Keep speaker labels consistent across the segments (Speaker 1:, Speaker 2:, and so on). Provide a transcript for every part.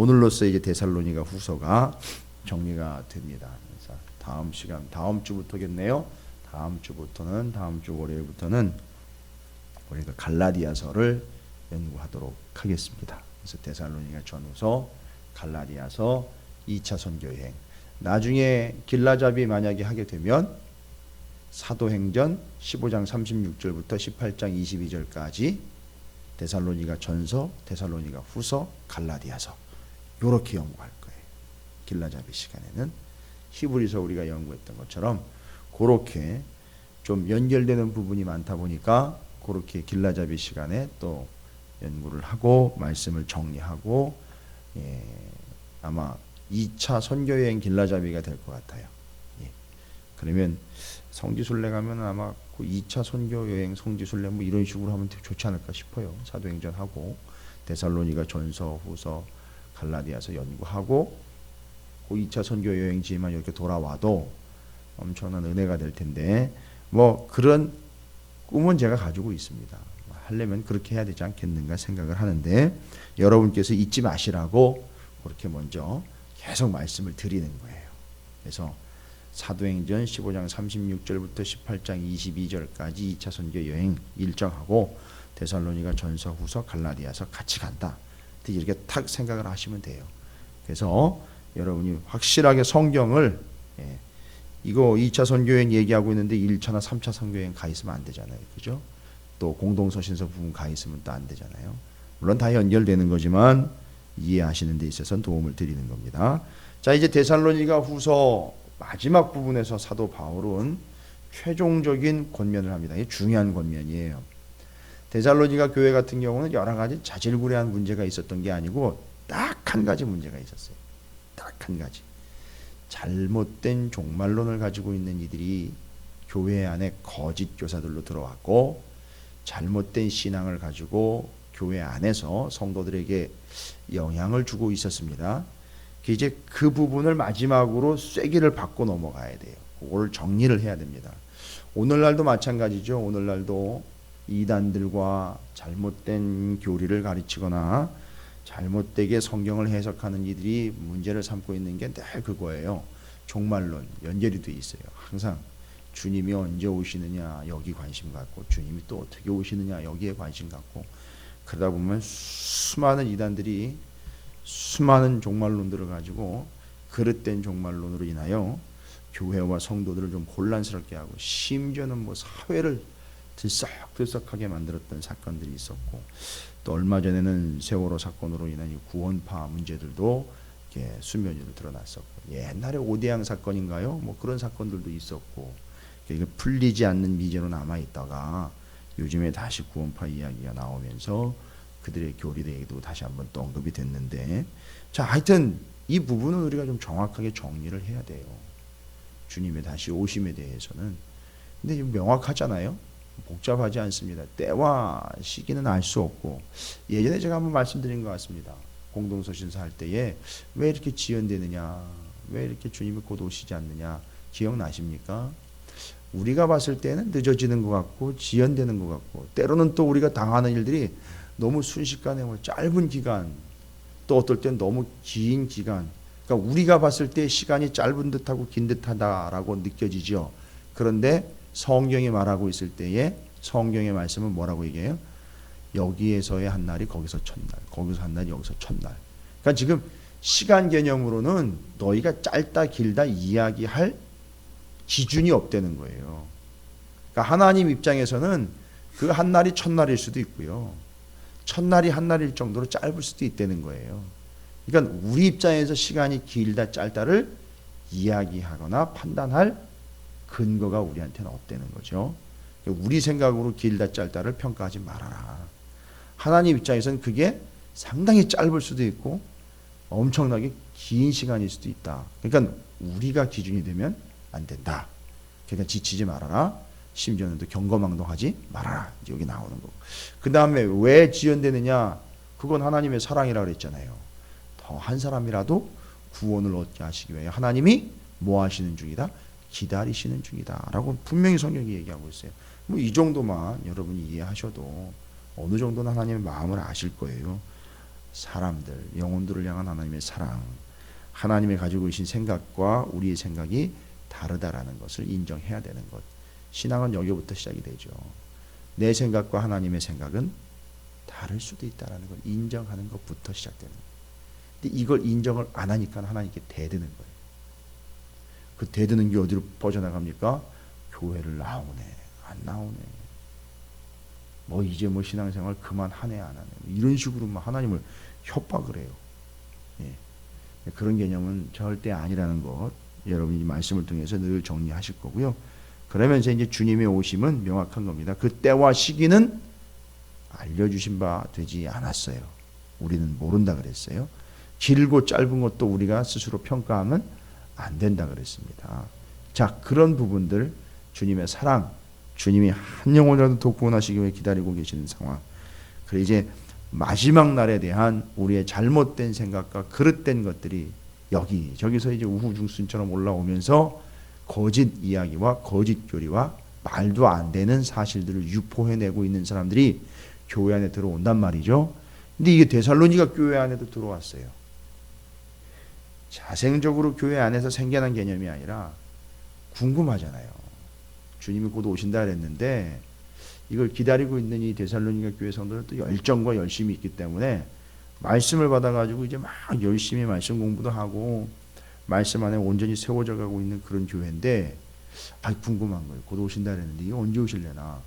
Speaker 1: 오늘로써 이제 데살로니가 후서가 정리가 됩니다. 그래서 다음 시간, 다음 주부터겠네요. 다음 주 월요일부터는 우리가 갈라디아서를 연구하도록 하겠습니다. 그래서 데살로니가 전후서, 갈라디아서, 2차 선교 여행. 나중에 길라잡이 만약에 하게 되면 사도행전 15장 36절부터 18장 22절까지 데살로니가 전서, 데살로니가 후서, 갈라디아서 요렇게 연구할 거예요. 길라잡이 시간에는 히브리서 우리가 연구했던 것처럼 그렇게 좀 연결되는 부분이 많다 보니까 그렇게 길라잡이 시간에 또 연구를 하고 말씀을 정리하고, 아마 2차 선교여행 길라잡이가 될 것 같아요. 그러면 성지순례 가면 아마 그 2차 선교여행 성지순례 뭐 이런 식으로 하면 되게 좋지 않을까 싶어요. 사도행전하고 데살로니가 전서, 후서, 갈라디아서 연구하고 그 2차 선교여행지만 이렇게 돌아와도 엄청난 은혜가 될 텐데, 뭐 그런 꿈은 제가 가지고 있습니다. 하려면 그렇게 해야 되지 않겠는가 생각을 하는데, 여러분께서 잊지 마시라고 그렇게 먼저 계속 말씀을 드리는 거예요. 그래서 사도행전 15장 36절부터 18장 22절까지 2차 선교 여행 일정하고 데살로니가 전서, 후서, 갈라디아서 같이 간다. 이렇게 탁 생각을 하시면 돼요. 그래서 여러분이 확실하게 성경을, 이거 2차 선교여행 얘기하고 있는데 1차나 3차 선교여행 가 있으면 안 되잖아요. 그죠? 또 공동서신서 부분 가 있으면 또 안 되잖아요. 물론 다 연결되는 거지만 이해하시는 데 있어서는 도움을 드리는 겁니다. 자, 이제 데살로니가 후서 마지막 부분에서 사도 바울은 최종적인 권면을 합니다. 이게 중요한 권면이에요. 데살로니가 교회 같은 경우는 여러 가지 자질구레한 문제가 있었던 게 아니고 딱 한 가지 문제가 있었어요. 딱 한 가지. 잘못된 종말론을 가지고 있는 이들이 교회 안에 거짓 교사들로 들어왔고, 잘못된 신앙을 가지고 교회 안에서 성도들에게 영향을 주고 있었습니다. 이제 그 부분을 마지막으로 쐐기를 받고 넘어가야 돼요. 그걸 정리를 해야 됩니다. 오늘날도 마찬가지죠. 오늘날도 이단들과 잘못된 교리를 가르치거나 잘못되게 성경을 해석하는 이들이 문제를 삼고 있는 게 늘 그거예요. 종말론 연결이 돼 있어요. 항상 주님이 언제 오시느냐 여기 관심 갖고, 주님이 또 어떻게 오시느냐 여기에 관심 갖고, 그러다 보면 수많은 이단들이 수많은 종말론들을 가지고 그릇된 종말론으로 인하여 교회와 성도들을 좀 곤란스럽게 하고, 심지어는 뭐 사회를 들썩들썩하게 만들었던 사건들이 있었고, 또 얼마 전에는 세월호 사건으로 인한 구원파 문제들도 이렇게 수면 위로 드러났었고, 옛날에 오대양 사건인가요? 뭐 그런 사건들도 있었고, 이게 풀리지 않는 미제로 남아 있다가 요즘에 다시 구원파 이야기가 나오면서 그들의 교리에 대해도 다시 한번 또 언급이 됐는데, 자, 하여튼 이 부분은 우리가 좀 정확하게 정리를 해야 돼요. 주님의 다시 오심에 대해서는. 근데 명확하잖아요. 복잡하지 않습니다. 때와 시기는 알 수 없고, 예전에 제가 한번 말씀드린 것 같습니다. 공동서신서 할 때에 왜 이렇게 지연되느냐, 왜 이렇게 주님이 곧 오시지 않느냐, 기억나십니까? 우리가 봤을 때는 늦어지는 것 같고 지연되는 것 같고, 때로는 또 우리가 당하는 일들이 너무 순식간에 뭐 짧은 기간, 또 어떨 땐 너무 긴 기간, 그러니까 우리가 봤을 때 시간이 짧은 듯하고 긴 듯하다라고 느껴지죠. 그런데 성경이 말하고 있을 때에 성경의 말씀은 뭐라고 얘기해요? 여기에서의 한 날이 거기서 첫날, 거기서 한 날이 여기서 첫날. 그러니까 지금 시간 개념으로는 너희가 짧다 길다 이야기할 기준이 없다는 거예요. 그러니까 하나님 입장에서는 그 한 날이 첫날일 수도 있고요, 첫날이 한 날일 정도로 짧을 수도 있다는 거예요. 그러니까 우리 입장에서 시간이 길다 짧다를 이야기하거나 판단할 근거가 우리한테는 없다는 거죠. 우리 생각으로 길다 짧다를 평가하지 말아라. 하나님 입장에서는 그게 상당히 짧을 수도 있고 엄청나게 긴 시간일 수도 있다. 그러니까 우리가 기준이 되면 안 된다. 그러니까 지치지 말아라. 심지어는 또 경거망동하지 말아라. 이제 여기 나오는 거고. 그 다음에 왜 지연되느냐? 그건 하나님의 사랑이라고 그랬잖아요. 더 한 사람이라도 구원을 얻게 하시기 위해 하나님이 뭐 하시는 중이다? 기다리시는 중이다 라고 분명히 성경이 얘기하고 있어요. 뭐 이 정도만 여러분이 이해하셔도 어느 정도는 하나님의 마음을 아실 거예요. 사람들, 영혼들을 향한 하나님의 사랑, 하나님이 가지고 계신 생각과 우리의 생각이 다르다라는 것을 인정해야 되는 것. 신앙은 여기부터 시작이 되죠. 내 생각과 하나님의 생각은 다를 수도 있다는 걸 인정하는 것부터 시작되는 거예요. 근데 이걸 인정을 안 하니까 하나님께 대드는 거예요. 그 대드는 게 어디로 퍼져나갑니까? 교회를 나오네, 안 나오네. 뭐 이제 뭐 신앙생활 그만하네, 안 하네. 이런 식으로 막 하나님을 협박을 해요. 예. 그런 개념은 절대 아니라는 것, 여러분이 말씀을 통해서 늘 정리하실 거고요. 그러면서 이제 주님의 오심은 명확한 겁니다. 그 때와 시기는 알려주신 바 되지 않았어요. 우리는 모른다 그랬어요. 길고 짧은 것도 우리가 스스로 평가하면 안 된다 그랬습니다. 자, 그런 부분들, 주님의 사랑, 주님이 한 영혼이라도 더 구원하시기 위해 기다리고 계시는 상황. 그래 이제 마지막 날에 대한 우리의 잘못된 생각과 그릇된 것들이 여기저기서 이제 우후죽순처럼 올라오면서 거짓 이야기와 거짓 교리와 말도 안 되는 사실들을 유포해내고 있는 사람들이 교회 안에 들어온단 말이죠. 근데 이게 데살로니가 교회 안에도 들어왔어요. 자생적으로 교회 안에서 생겨난 개념이 아니라 궁금하잖아요. 주님이 곧 오신다 그랬는데 이걸 기다리고 있는 이 데살로니가 교회 성도는 또 열정과 열심이 있기 때문에 말씀을 받아가지고 이제 막 열심히 말씀 공부도 하고 말씀 안에 온전히 세워져 가고 있는 그런 교회인데 궁금한 거예요. 곧 오신다 그랬는데 이게 언제 오실래나.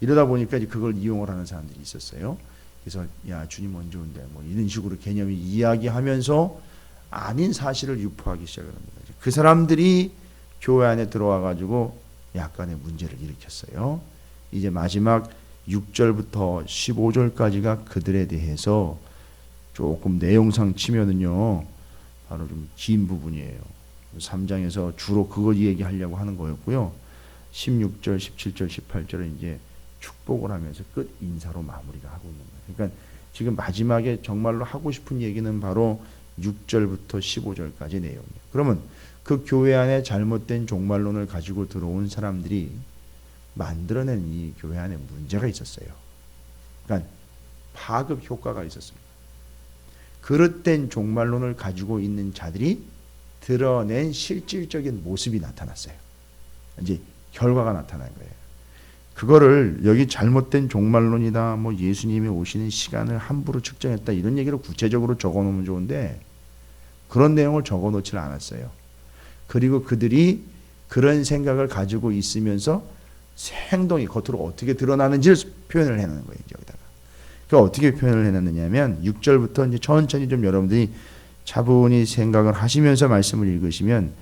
Speaker 1: 이러다 보니까 이제 그걸 이용을 하는 사람들이 있었어요. 그래서 야 주님 언제 온대 뭐 이런 식으로 개념이 이야기하면서 아닌 사실을 유포하기 시작합니다. 그 사람들이 교회 안에 들어와 가지고 약간의 문제를 일으켰어요. 이제 마지막 6절부터 15절까지가 그들에 대해서 조금 내용상 치면은요 바로 좀 긴 부분이에요. 3장에서 주로 그걸 얘기하려고 하는 거였고요. 16절, 17절, 18절은 이제 축복을 하면서 끝 인사로 마무리가 하고 있는 거예요. 그러니까 지금 마지막에 정말로 하고 싶은 얘기는 바로 6절부터 15절까지 내용이에요. 그러면 그 교회 안에 잘못된 종말론을 가지고 들어온 사람들이 만들어낸 이 교회 안에 문제가 있었어요. 그러니까 파급 효과가 있었습니다. 그릇된 종말론을 가지고 있는 자들이 드러낸 실질적인 모습이 나타났어요. 이제 결과가 나타난 거예요. 그거를 여기 잘못된 종말론이다, 뭐 예수님이 오시는 시간을 함부로 측정했다 이런 얘기를 구체적으로 적어놓으면 좋은데 그런 내용을 적어놓지를 않았어요. 그리고 그들이 그런 생각을 가지고 있으면서 행동이 겉으로 어떻게 드러나는지를 표현을 해놓는 거예요. 여기다가. 그 어떻게 표현을 해놨느냐면 6절부터 이제 천천히 좀 여러분들이 차분히 생각을 하시면서 말씀을 읽으시면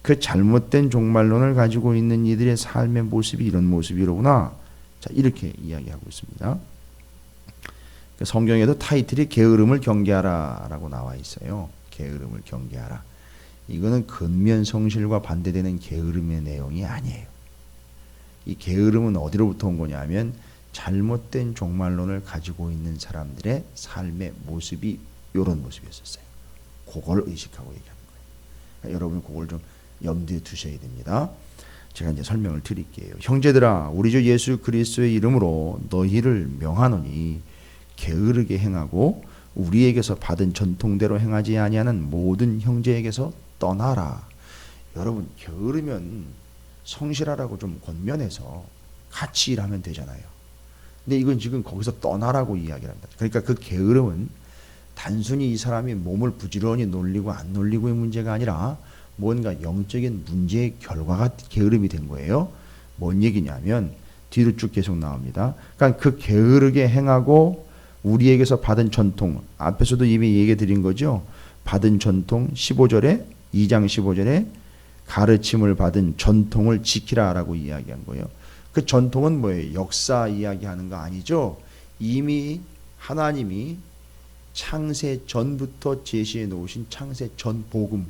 Speaker 1: 그 잘못된 종말론을 가지고 있는 이들의 삶의 모습이 이런 모습이로구나. 자, 이렇게 이야기하고 있습니다. 성경에도 타이틀이 게으름을 경계하라라고 나와 있어요. 게으름을 경계하라. 이거는 근면성실과 반대되는 게으름의 내용이 아니에요. 이 게으름은 어디로부터 온 거냐면 잘못된 종말론을 가지고 있는 사람들의 삶의 모습이 이런 모습이었어요. 그걸 의식하고 얘기하는 거예요. 그러니까 여러분 그걸 좀 염두에 두셔야 됩니다. 제가 이제 설명을 드릴게요. 형제들아, 우리 주 예수 그리스도의 이름으로 너희를 명하노니 게으르게 행하고 우리에게서 받은 전통대로 행하지 아니하는 모든 형제에게서 떠나라. 여러분 게으르면 성실하라고 좀 권면해서 같이 일하면 되잖아요. 근데 이건 지금 거기서 떠나라고 이야기를 합니다. 그러니까 그 게으름은 단순히 이 사람이 몸을 부지런히 놀리고 안 놀리고의 문제가 아니라 뭔가 영적인 문제의 결과가 게으름이 된 거예요. 뭔 얘기냐면 뒤로 쭉 계속 나옵니다. 그러니까 그 게으르게 행하고 우리에게서 받은 전통, 앞에서도 이미 얘기 드린 거죠. 받은 전통 15절에 2장 15절에 가르침을 받은 전통을 지키라라고 이야기한 거예요. 그 전통은 뭐예요? 역사 이야기하는 거 아니죠. 이미 하나님이 창세 전부터 제시해 놓으신 창세 전 복음,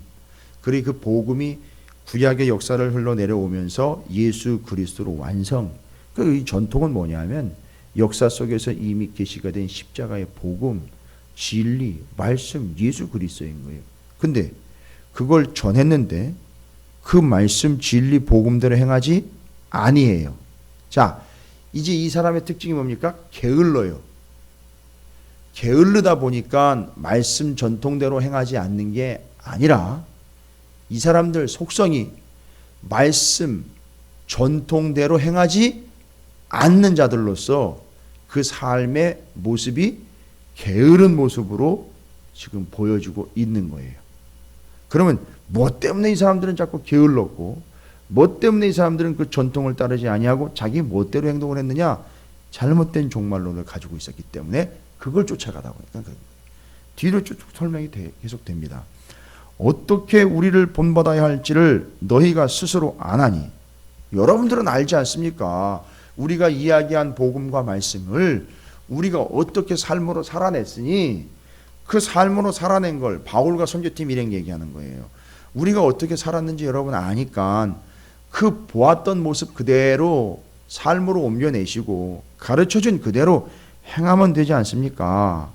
Speaker 1: 그리고 그 복음이 구약의 역사를 흘러내려오면서 예수 그리스도로 완성. 그 전통은 뭐냐면 역사 속에서 이미 계시가 된 십자가의 복음, 진리, 말씀, 예수 그리스도인 거예요. 근데 그걸 전했는데 그 말씀, 진리, 복음대로 행하지 아니에요. 자, 이제 이 사람의 특징이 뭡니까? 게을러요. 게을르다 보니까 말씀 전통대로 행하지 않는 게 아니라 이 사람들 속성이 말씀 전통대로 행하지 않는 자들로서 그 삶의 모습이 게으른 모습으로 지금 보여주고 있는 거예요. 그러면 뭐 때문에 이 사람들은 자꾸 게을렀고, 뭐 때문에 이 사람들은 그 전통을 따르지 아니하고 자기 멋대로 행동을 했느냐? 잘못된 종말론을 가지고 있었기 때문에 그걸 쫓아가다 보니까 뒤로 쭉 설명이 계속됩니다. 어떻게 우리를 본받아야 할지를 너희가 스스로 아나니, 여러분들은 알지 않습니까? 우리가 이야기한 복음과 말씀을 우리가 어떻게 삶으로 살아냈으니 그 삶으로 살아낸 걸 바울과 선교팀 일행 얘기하는 거예요. 우리가 어떻게 살았는지 여러분 아니까 그 보았던 모습 그대로 삶으로 옮겨내시고 가르쳐준 그대로 행하면 되지 않습니까?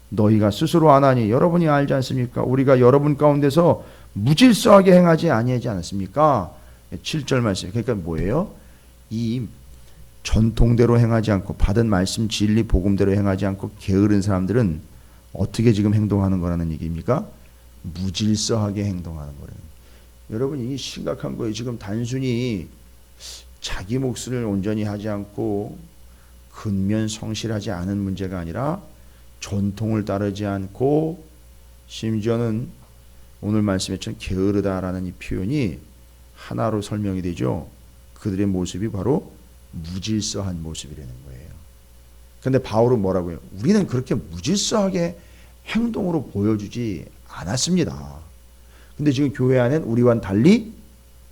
Speaker 1: 너희가 스스로 아나니, 여러분이 알지 않습니까? 우리가 여러분 가운데서 무질서하게 행하지 아니하지 않았습니까? 7절 말씀. 그러니까 뭐예요? 이 전통대로 행하지 않고 받은 말씀 진리 복음대로 행하지 않고 게으른 사람들은 어떻게 지금 행동하는 거라는 얘기입니까? 무질서하게 행동하는 거라는. 여러분 이게 심각한 거예요. 지금 단순히 자기 몫을 온전히 하지 않고 근면 성실하지 않은 문제가 아니라 전통을 따르지 않고 심지어는 오늘 말씀에처럼 게으르다라는 이 표현이 하나로 설명이 되죠. 그들의 모습이 바로 무질서한 모습이라는 거예요. 그런데 바울은 뭐라고 해요? 우리는 그렇게 무질서하게 행동으로 보여주지 않았습니다. 근데 지금 교회 안엔 우리와는 달리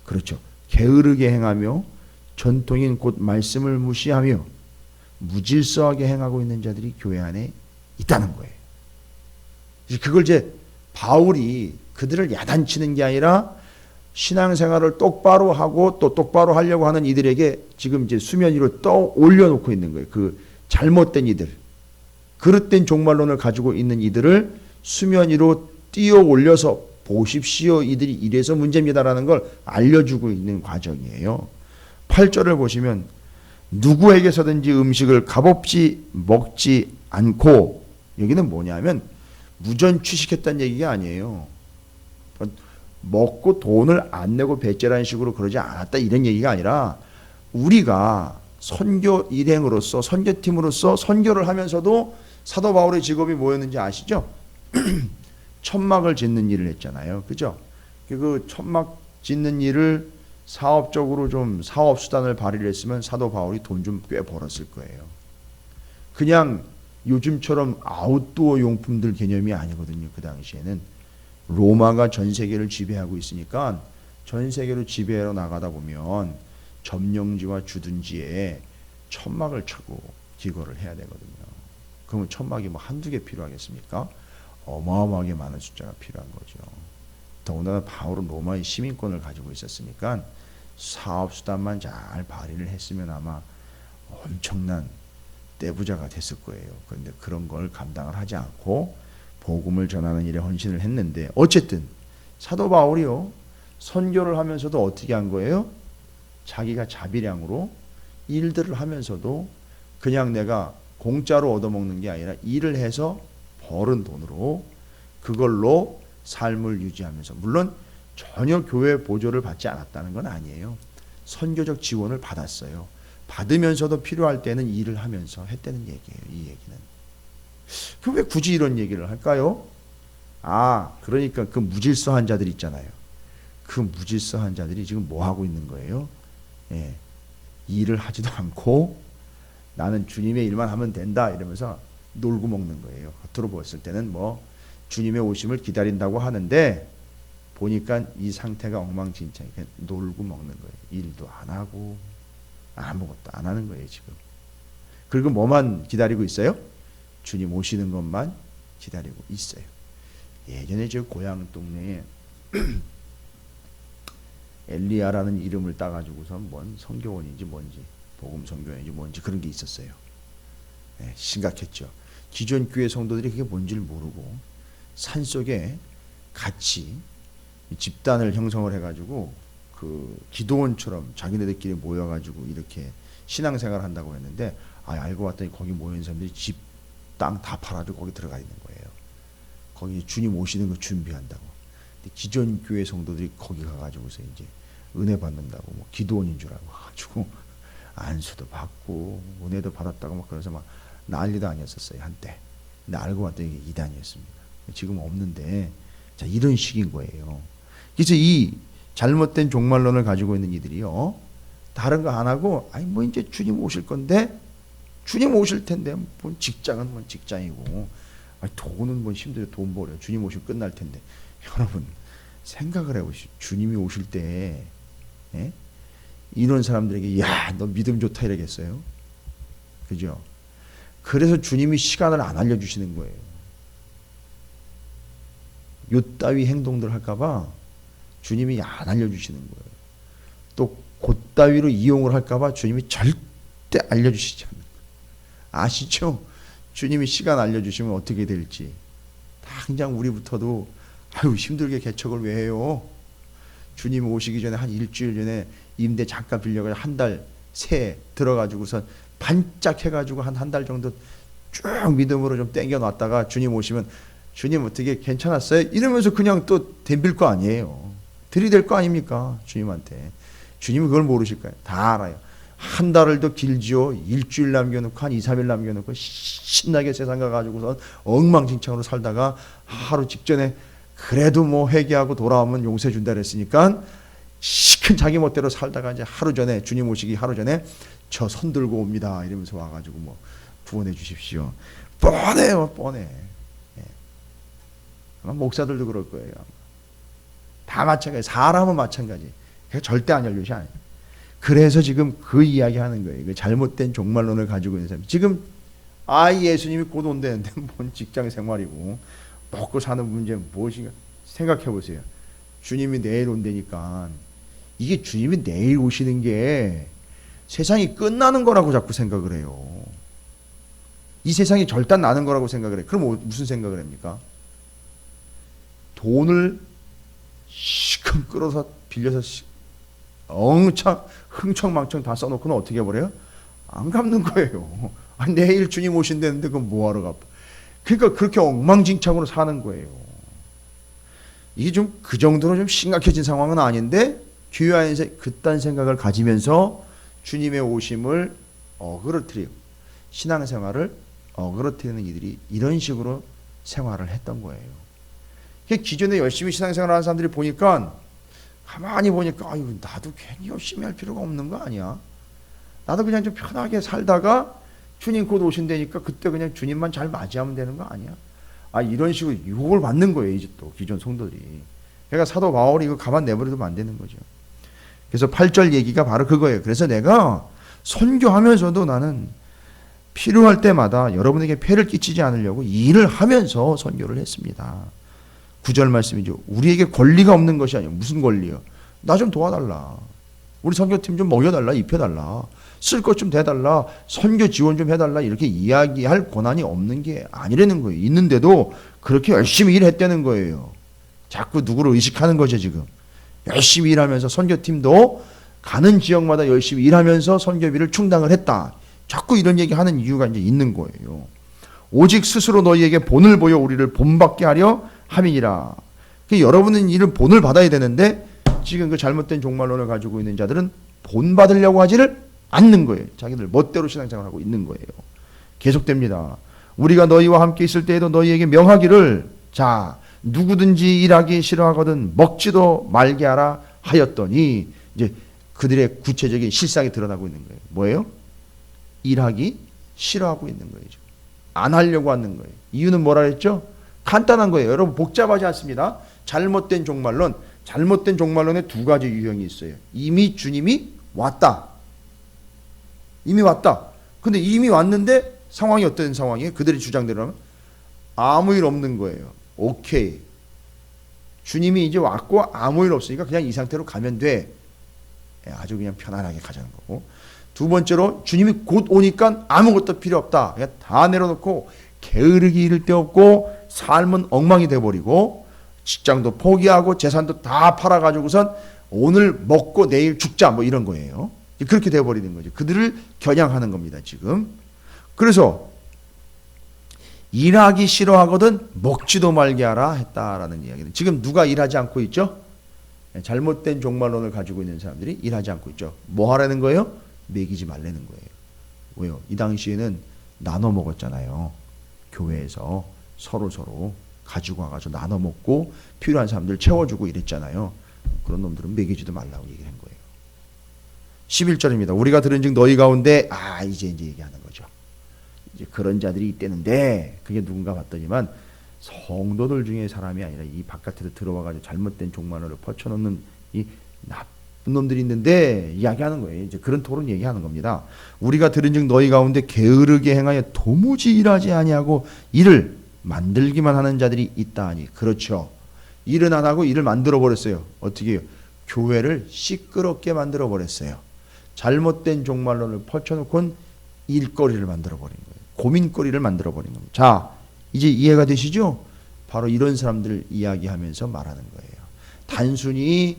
Speaker 1: 그렇죠. 게으르게 행하며 전통인 곧 말씀을 무시하며 무질서하게 행하고 있는 자들이 교회 안에 있다는 거예요. 그걸 이제 바울이 그들을 야단치는 게 아니라 신앙생활을 똑바로 하고 또 똑바로 하려고 하는 이들에게 지금 이제 수면 위로 떠 올려놓고 있는 거예요. 그 잘못된 이들, 그릇된 종말론을 가지고 있는 이들을 수면 위로 띄어 올려서 보십시오. 이들이 이래서 문제입니다라는 걸 알려주고 있는 과정이에요. 8절을 보시면 누구에게서든지 음식을 값없이 먹지 않고, 여기는 뭐냐면 무전 취식했다는 얘기가 아니에요. 먹고 돈을 안 내고 배째라는 식으로 그러지 않았다 이런 얘기가 아니라 우리가 선교 일행으로서 선교팀으로서 선교를 하면서도 사도 바울의 직업이 뭐였는지 아시죠? 천막을 짓는 일을 했잖아요. 그죠? 그 천막 짓는 일을 사업적으로 좀 사업 수단을 발휘를 했으면 사도 바울이 돈 좀 꽤 벌었을 거예요. 그냥 요즘처럼 아웃도어 용품들 개념이 아니거든요. 그 당시에는 로마가 전 세계를 지배하고 있으니까 전 세계로 지배하러 나가다 보면 점령지와 주둔지에 천막을 쳐고 기거를 해야 되거든요. 그러면 천막이 뭐 한두 개 필요하겠습니까? 어마어마하게 많은 숫자가 필요한 거죠. 더군다나 바울은 로마의 시민권을 가지고 있었으니까 사업수단만 잘 발휘를 했으면 아마 엄청난 떼부자가 됐을 거예요. 그런데 그런 걸 감당을 하지 않고 복음을 전하는 일에 헌신을 했는데, 어쨌든 사도 바울이요 선교를 하면서도 어떻게 한 거예요? 자기가 자비량으로 일들을 하면서도 그냥 내가 공짜로 얻어먹는 게 아니라 일을 해서 벌은 돈으로 그걸로 삶을 유지하면서, 물론 전혀 교회 보조를 받지 않았다는 건 아니에요. 선교적 지원을 받았어요. 받으면서도 필요할 때는 일을 하면서 했다는 얘기예요. 이 얘기는. 그 왜 굳이 이런 얘기를 할까요? 그러니까 그 무질서한 자들 있잖아요. 그 무질서한 자들이 지금 뭐 하고 있는 거예요? 일을 하지도 않고 나는 주님의 일만 하면 된다 이러면서 놀고 먹는 거예요. 겉으로 봤을 때는 뭐 주님의 오심을 기다린다고 하는데 보니까 이 상태가 엉망진창이니까 놀고 먹는 거예요. 일도 안 하고 아무것도 안 하는 거예요 지금. 그리고 뭐만 기다리고 있어요? 주님 오시는 것만 기다리고 있어요. 예전에 제 고향 동네에 엘리야라는 이름을 따가지고서 뭔 성교원인지 뭔지 복음 성교원인지 뭔지 그런 게 있었어요. 심각했죠. 기존 교회 성도들이 그게 뭔지를 모르고 산속에 같이 집단을 형성을 해가지고 그 기도원처럼 자기네들끼리 모여가지고 이렇게 신앙생활을 한다고 했는데 알고 봤더니 거기 모여있는 사람들이 땅 다 팔아주고 거기 들어가 있는 거예요. 거기 주님 오시는 거 준비한다고. 근데 기존 교회 성도들이 거기 가가지고서 이제 은혜 받는다고 뭐 기도원인 줄 알고 가지고 안수도 받고 은혜도 받았다고 막 그래서 막 난리도 아니었었어요 한때. 근데 알고 봤더니 이게 이단이었습니다. 지금 없는데 자 이런 식인 거예요. 그래서 이 잘못된 종말론을 가지고 있는 이들이요 다른 거 안 하고 아니 뭐 이제 주님 오실 건데 주님 오실 텐데 뭐 직장은 뭐 직장이고 아니 돈은 뭐 힘들어 돈 벌어 주님 오시면 끝날 텐데 여러분 생각을 해보시죠. 주님이 오실 때 예? 이런 사람들에게 야 너 믿음 좋다 이러겠어요? 그죠? 그래서 주님이 시간을 안 알려주시는 거예요. 요 따위 행동들 할까봐 주님이 안 알려주시는 거예요. 또 그따위로 이용을 할까봐 주님이 절대 알려주시지 않는 거예요. 아시죠? 주님이 시간 알려주시면 어떻게 될지. 당장 우리부터도 아유 힘들게 개척을 왜 해요? 주님 오시기 전에 한 일주일 전에 임대 잠깐 빌려가지고 한 달 새 들어가지고서 반짝 해가지고 한 달 정도 쭉 믿음으로 좀 땡겨놨다가 주님 오시면 주님 어떻게 괜찮았어요? 이러면서 그냥 또 덤빌 거 아니에요. 들이댈 거 아닙니까? 주님한테. 주님이 그걸 모르실까요? 다 알아요. 한 달을 더 길지요. 일주일 남겨놓고 한 2, 3일 남겨놓고 신나게 세상 가가지고서 엉망진창으로 살다가 하루 직전에 그래도 뭐 회개하고 돌아오면 용서해 준다 그랬으니까 시큰 자기 멋대로 살다가 이제 하루 전에 주님 오시기 하루 전에 저 손 들고 옵니다 이러면서 와가지고 뭐 구원해 주십시오. 뻔해요 뻔해. 예. 아마 목사들도 그럴 거예요. 다 마찬가지. 사람은 마찬가지. 절대 안 열리지 않아요. 그래서 지금 그 이야기 하는 거예요. 그 잘못된 종말론을 가지고 있는 사람. 지금 예수님이 곧 온다는데 뭔 직장 생활이고 먹고 사는 문제 무엇인가 생각해 보세요. 주님이 내일 온다니까 이게 주님이 내일 오시는 게 세상이 끝나는 거라고 자꾸 생각을 해요. 이 세상이 절단 나는 거라고 생각을 해요. 그럼 무슨 생각을 합니까? 돈을 시큼 끌어서 빌려서 엉창 흥청망청 다 써놓고는 어떻게 해버려요? 안 갚는 거예요. 내일 주님 오신다는데 그건 뭐하러 갚아? 그러니까 그렇게 엉망진창으로 사는 거예요. 이게 좀 그 정도로 좀 심각해진 상황은 아닌데 교회 안에서 그딴 생각을 가지면서 주님의 오심을 어그러뜨리고 신앙생활을 어그러뜨리는 이들이 이런 식으로 생활을 했던 거예요. 기존에 열심히 신앙생활하는 사람들이 보니까 가만히 보니까 아유 나도 괜히 열심히 할 필요가 없는 거 아니야. 나도 그냥 좀 편하게 살다가 주님 곧 오신다니까 그때 그냥 주님만 잘 맞이하면 되는 거 아니야. 이런 식으로 유혹을 받는 거예요. 이제 또 기존 성도들이. 그러니까 사도 바울이 이거 가만 내버려두면 안 되는 거죠. 그래서 8절 얘기가 바로 그거예요. 그래서 내가 선교하면서도 나는 필요할 때마다 여러분에게 폐를 끼치지 않으려고 일을 하면서 선교를 했습니다. 9절 말씀이죠. 우리에게 권리가 없는 것이 아니에요. 무슨 권리요? 나 좀 도와달라. 우리 선교팀 좀 먹여달라. 입혀달라. 쓸 것 좀 대달라. 선교 지원 좀 해달라. 이렇게 이야기할 권한이 없는 게 아니라는 거예요. 있는데도 그렇게 열심히 일했다는 거예요. 자꾸 누구를 의식하는 거죠 지금. 열심히 일하면서 선교팀도 가는 지역마다 열심히 일하면서 선교비를 충당을 했다. 자꾸 이런 얘기하는 이유가 이제 있는 거예요. 오직 스스로 너희에게 본을 보여 우리를 본받게 하려 함이니라. 여러분은 이를 본을 받아야 되는데 지금 그 잘못된 종말론을 가지고 있는 자들은 본 받으려고 하지를 않는 거예요. 자기들 멋대로 신앙생활하고 있는 거예요. 계속됩니다. 우리가 너희와 함께 있을 때에도 너희에게 명하기를 자 누구든지 일하기 싫어하거든 먹지도 말게 하라 하였더니 이제 그들의 구체적인 실상이 드러나고 있는 거예요. 뭐예요? 일하기 싫어하고 있는 거예요. 안 하려고 하는 거예요. 이유는 뭐라 했죠? 간단한 거예요. 여러분 복잡하지 않습니다. 잘못된 종말론. 잘못된 종말론에 두 가지 유형이 있어요. 이미 주님이 왔다. 이미 왔다. 근데 이미 왔는데 상황이 어떤 상황이에요? 그들의 주장대로 하면 아무 일 없는 거예요. 오케이. 주님이 이제 왔고 아무 일 없으니까 그냥 이 상태로 가면 돼. 아주 그냥 편안하게 가자는 거고. 두 번째로 주님이 곧 오니까 아무것도 필요 없다. 그냥 다 내려놓고 게으르기 이를 데 없고 삶은 엉망이 돼버리고 직장도 포기하고 재산도 다 팔아가지고선 오늘 먹고 내일 죽자 뭐 이런 거예요. 그렇게 돼버리는 거죠. 그들을 겨냥하는 겁니다 지금. 그래서 일하기 싫어하거든 먹지도 말게 하라 했다라는 이야기는, 지금 누가 일하지 않고 있죠? 잘못된 종말론을 가지고 있는 사람들이 일하지 않고 있죠. 뭐 하라는 거예요? 먹이지 말라는 거예요. 왜요? 이 당시에는 나눠 먹었잖아요. 교회에서 서로 가지고 와가지고 나눠 먹고 필요한 사람들 채워주고 이랬잖아요. 그런 놈들은 먹이지도 말라고 얘기한 거예요. 11절입니다. 우리가 들은즉 너희 가운데 이제 얘기하는 거죠. 이제 그런 자들이 있대는데, 그게 누군가 봤더니만 성도들 중에 사람이 아니라 이 바깥에서 들어와가지고 잘못된 종말론을 퍼쳐놓는 이 나쁜 놈들이 있는데 이야기하는 거예요. 이제 그런 토론 얘기하는 겁니다. 우리가 들은즉 너희 가운데 게으르게 행하여 도무지 일하지 아니하고 일을 만들기만 하는 자들이 있다 하니. 그렇죠. 일은 안 하고 일을 만들어 버렸어요. 어떻게 해요? 교회를 시끄럽게 만들어 버렸어요. 잘못된 종말론을 퍼쳐놓고는 일거리를 만들어 버린 거예요. 고민거리를 만들어 버린 겁니다. 자, 이제 이해가 되시죠? 바로 이런 사람들을 이야기하면서 말하는 거예요. 단순히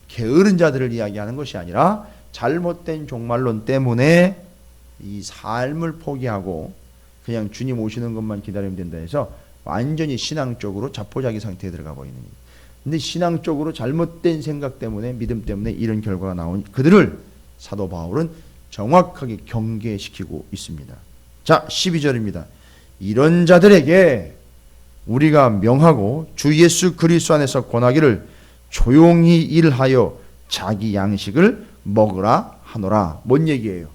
Speaker 1: 게으른 자들을 이야기하는 것이 아니라 잘못된 종말론 때문에 이 삶을 포기하고 그냥 주님 오시는 것만 기다리면 된다 해서 완전히 신앙적으로 자포자기 상태에 들어가 버리는 거예요. 근데 신앙적으로 잘못된 생각 때문에, 믿음 때문에 이런 결과가 나온 그들을 사도 바울은 정확하게 경계시키고 있습니다. 자, 12절입니다. 이런 자들에게 우리가 명하고 주 예수 그리스도 안에서 권하기를 조용히 일하여 자기 양식을 먹으라 하노라. 뭔 얘기예요?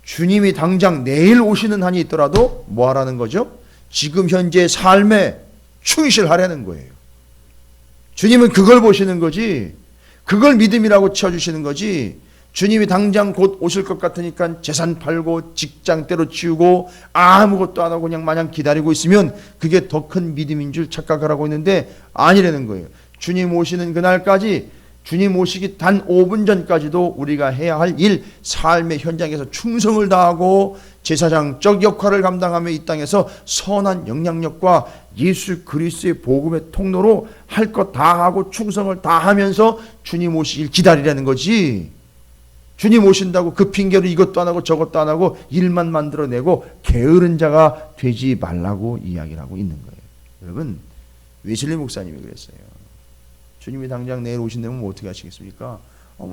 Speaker 1: 주님이 당장 내일 오시는 한이 있더라도 뭐 하라는 거죠? 지금 현재 삶에 충실하라는 거예요. 주님은 그걸 보시는 거지, 그걸 믿음이라고 쳐주시는 거지. 주님이 당장 곧 오실 것 같으니까 재산 팔고 직장 때려치우고 아무것도 안 하고 그냥 마냥 기다리고 있으면 그게 더 큰 믿음인 줄 착각하라고 있는데 아니라는 거예요. 주님 오시는 그날까지, 주님 오시기 단 5분 전까지도 우리가 해야 할 일, 삶의 현장에서 충성을 다하고 제사장적 역할을 감당하며 이 땅에서 선한 영향력과 예수 그리스도의 복음의 통로로 할 것 다 하고 충성을 다하면서 주님 오시길 기다리라는 거지. 주님 오신다고 그 핑계로 이것도 안 하고 저것도 안 하고 일만 만들어내고 게으른 자가 되지 말라고 이야기를 하고 있는 거예요. 여러분, 웨슬리 목사님이 그랬어요. 주님이 당장 내일 오신다면 뭐 어떻게 하시겠습니까?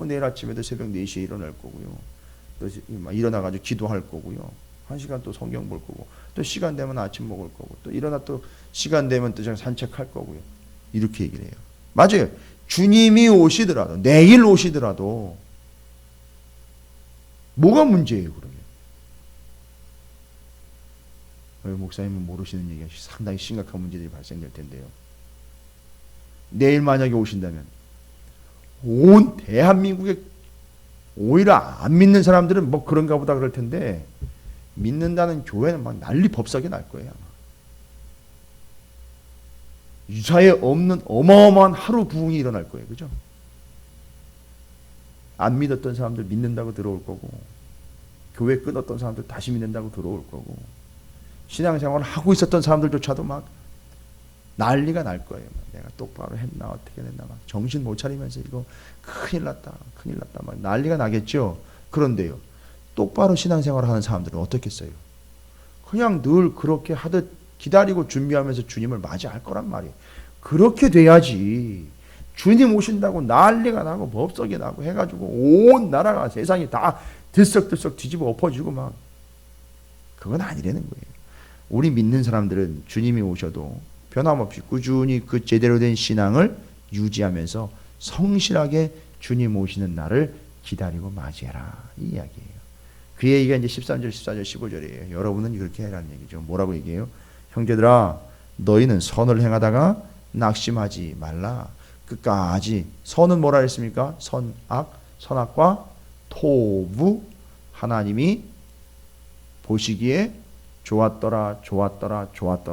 Speaker 1: 내일 아침에도 새벽 4시에 일어날 거고요. 또 일어나가지고 기도할 거고요. 1시간 또 성경 볼 거고, 또 시간 되면 아침 먹을 거고, 또 일어나 또 시간 되면 또 산책할 거고요. 이렇게 얘기를 해요. 맞아요. 주님이 오시더라도, 내일 오시더라도 뭐가 문제예요, 그러면? 목사님은 모르시는 얘기가 상당히 심각한 문제들이 발생될 텐데요. 내일 만약에 오신다면 온 대한민국에 오히려 안 믿는 사람들은 뭐 그런가 보다 그럴 텐데, 믿는다는 교회는 막 난리 법석이 날 거예요. 아마. 유사에 없는 어마어마한 하루 부흥이 일어날 거예요. 그죠? 안 믿었던 사람들 믿는다고 들어올 거고, 교회 끊었던 사람들 다시 믿는다고 들어올 거고, 신앙생활을 하고 있었던 사람들조차도 막 난리가 날 거예요. 내가 똑바로 했나 어떻게 됐나 막 정신 못 차리면서 이거 큰일 났다 막 난리가 나겠죠. 그런데요, 똑바로 신앙생활을 하는 사람들은 어떻겠어요? 그냥 늘 그렇게 하듯 기다리고 준비하면서 주님을 맞이할 거란 말이에요. 그렇게 돼야지. 주님 오신다고 난리가 나고 법석이 나고 해가지고 온 나라가 세상이 다 들썩들썩 뒤집어 엎어지고 막, 그건 아니라는 거예요. 우리 믿는 사람들은 주님이 오셔도 변함없이 꾸준히 그 제대로 된 신앙을 유지하면서 성실하게 주님 오시는 날을 기다리고 맞이해라, 이 이야기예요. 그 얘기가 이제 13절, 14절, 15절이에요. 여러분은 그렇게 해라는 얘기죠. 뭐라고 얘기해요? 형제들아, 너희는 선을 행하다가 낙심하지 말라. 끝까지. 선은 뭐라 했습니까? 선악과 토부, 하나님이 보시기에 좋았더라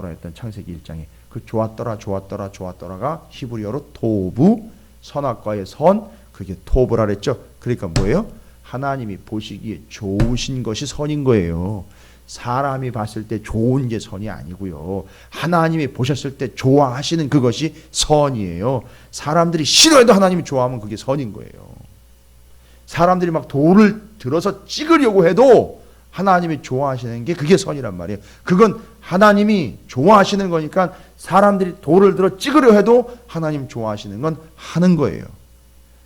Speaker 1: 했던 창세기 1장에 그 좋았더라가 히브리어로 토부, 선악과의 선, 그게 토부라 그랬죠. 그러니까 뭐예요? 하나님이 보시기에 좋으신 것이 선인 거예요. 사람이 봤을 때 좋은 게 선이 아니고요. 하나님이 보셨을 때 좋아하시는 그것이 선이에요. 사람들이 싫어해도 하나님이 좋아하면 그게 선인 거예요. 사람들이 막 돌을 들어서 찍으려고 해도 하나님이 좋아하시는 게 그게 선이란 말이에요. 그건 하나님이 좋아하시는 거니까 사람들이 돌을 들어 찍으려 해도 하나님 좋아하시는 건 하는 거예요.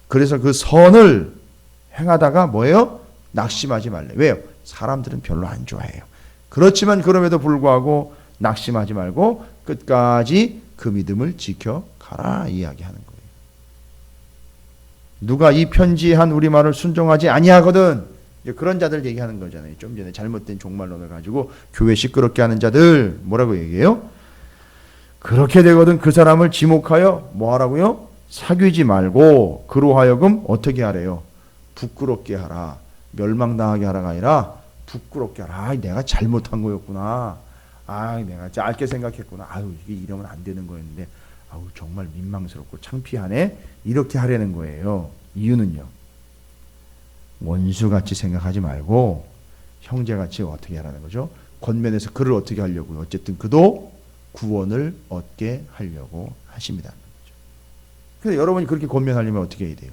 Speaker 1: 그래서 그 선을 행하다가 뭐예요? 낙심하지 말래. 왜요? 사람들은 별로 안 좋아해요. 그렇지만 그럼에도 불구하고 낙심하지 말고 끝까지 그 믿음을 지켜가라 이야기하는 거예요. 누가 이 편지한 우리 말을 순종하지 아니하거든, 그런 자들 얘기하는 거잖아요. 좀 전에 잘못된 종말론을 가지고 교회 시끄럽게 하는 자들 뭐라고 얘기해요? 그렇게 되거든 그 사람을 지목하여 뭐 하라고요? 사귀지 말고 그로 하여금 어떻게 하래요? 부끄럽게 하라. 멸망당하게 하라가 아니라 부끄럽게 하라. 아, 내가 잘못한 거였구나. 아, 내가 짧게 생각했구나. 아유, 이게 이러면 안 되는 거였는데 아우 정말 민망스럽고 창피하네. 이렇게 하려는 거예요. 이유는요, 원수같이 생각하지 말고 형제같이 어떻게 하라는 거죠? 권면해서 그를 어떻게 하려고요? 어쨌든 그도 구원을 얻게 하려고 하십니다. 그래서 여러분이 그렇게 권면하려면 어떻게 해야 돼요?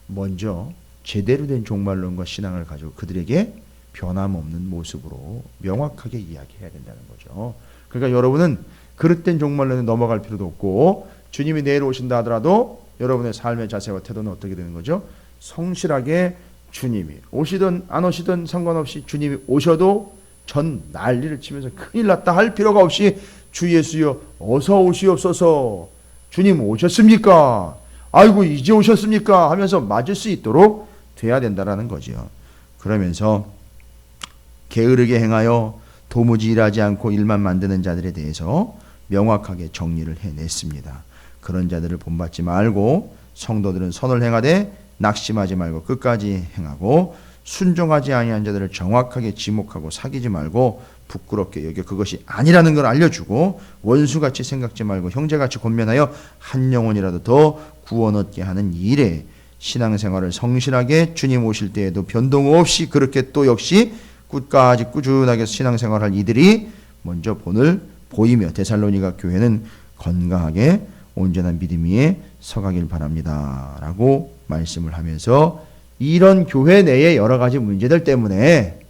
Speaker 1: 먼저 제대로 된 종말론과 신앙을 가지고 그들에게 변함없는 모습으로 명확하게 이야기해야 된다는 거죠. 그러니까 여러분은 그릇된 종말론에 넘어갈 필요도 없고, 주님이 내일 오신다 하더라도 여러분의 삶의 자세와 태도는 어떻게 되는 거죠? 성실하게 주님이 오시든 안 오시든 상관없이 주님이 오셔도 전 난리를 치면서 큰일 났다 할 필요가 없이 주 예수여 어서 오시옵소서, 주님 오셨습니까? 아이고 이제 오셨습니까? 하면서 맞을 수 있도록 돼야 된다라는 거죠. 그러면서 게으르게 행하여 도무지 일하지 않고 일만 만드는 자들에 대해서 명확하게 정리를 해냈습니다. 그런 자들을 본받지 말고 성도들은 선을 행하되 낙심하지 말고 끝까지 행하고, 순종하지 아니한 자들을 정확하게 지목하고 사귀지 말고 부끄럽게 여겨 그것이 아니라는 걸 알려주고, 원수같이 생각지 말고 형제같이 권면하여 한 영혼이라도 더 구원 얻게 하는 일에 신앙생활을 성실하게 주님 오실 때에도 변동 없이 그렇게 또 역시 끝까지 꾸준하게 신앙생활할 이들이 먼저 본을 보이며 데살로니가 교회는 건강하게 온전한 믿음 위에 서가길 바랍니다 라고 말씀을 하면서, 이런 교회 내의 여러 가지 문제들 때문에,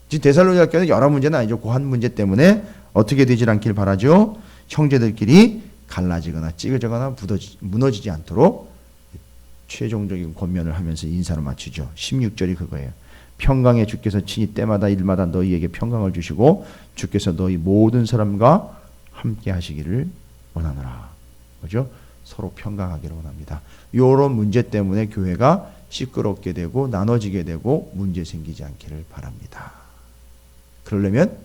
Speaker 1: 지금 데살로니가 교회는 여러 문제는 아니죠. 그 한 문제 때문에 어떻게 되질 않길 바라죠. 형제들끼리 갈라지거나 찌그러지거나 무너지지 않도록 최종적인 권면을 하면서 인사를 마치죠. 16절이 그거예요. 평강의 주께서 친히 때마다 일마다 너희에게 평강을 주시고 주께서 너희 모든 사람과 함께 하시기를 원하노라. 그죠? 서로 평강하기를 원합니다. 이런 문제 때문에 교회가 시끄럽게 되고 나눠지게 되고 문제 생기지 않기를 바랍니다. 그러려면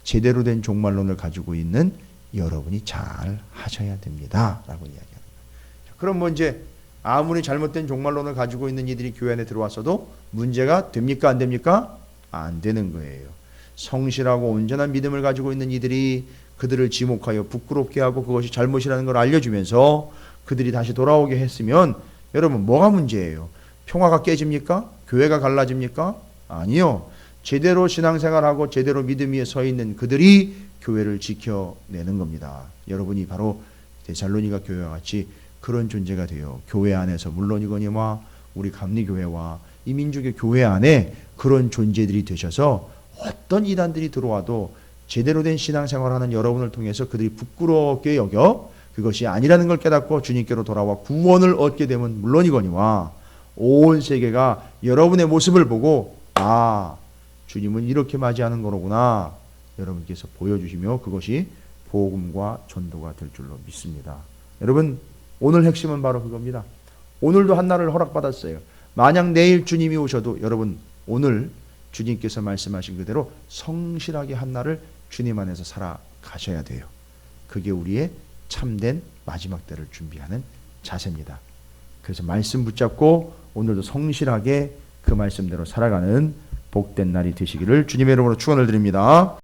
Speaker 1: 제대로 된 종말론을 가지고 있는 여러분이 잘 하셔야 됩니다 라고 이야기하는 거예요. 그럼 뭐 이제 아무리 잘못된 종말론을 가지고 있는 이들이 교회 안에 들어왔어도 문제가 됩니까? 안 됩니까? 안 되는 거예요. 성실하고 온전한 믿음을 가지고 있는 이들이 그들을 지목하여 부끄럽게 하고 그것이 잘못이라는 걸 알려주면서 그들이 다시 돌아오게 했으면, 여러분 뭐가 문제예요? 평화가 깨집니까? 교회가 갈라집니까? 아니요. 제대로 신앙생활하고 제대로 믿음 위에 서 있는 그들이 교회를 지켜내는 겁니다. 여러분이 바로 데살로니가 교회와 같이 그런 존재가 돼요. 교회 안에서 물론이거니와 우리 감리교회와 이 민족의 교회 안에 그런 존재들이 되셔서 어떤 이단들이 들어와도 제대로 된 신앙생활하는 여러분을 통해서 그들이 부끄럽게 여겨 그것이 아니라는 걸 깨닫고 주님께로 돌아와 구원을 얻게 되면 물론이거니와 온 세계가 여러분의 모습을 보고 아, 주님은 이렇게 맞이하는 거로구나 여러분께서 보여주시며 그것이 복음과 전도가 될 줄로 믿습니다. 여러분 오늘 핵심은 바로 그겁니다. 오늘도 한날을 허락받았어요. 만약 내일 주님이 오셔도 여러분 오늘 주님께서 말씀하신 그대로 성실하게 한날을 주님 안에서 살아가셔야 돼요. 그게 우리의 참된 마지막 때를 준비하는 자세입니다. 그래서 말씀 붙잡고 오늘도 성실하게 그 말씀대로 살아가는 복된 날이 되시기를 주님의 이름으로 축원을 드립니다.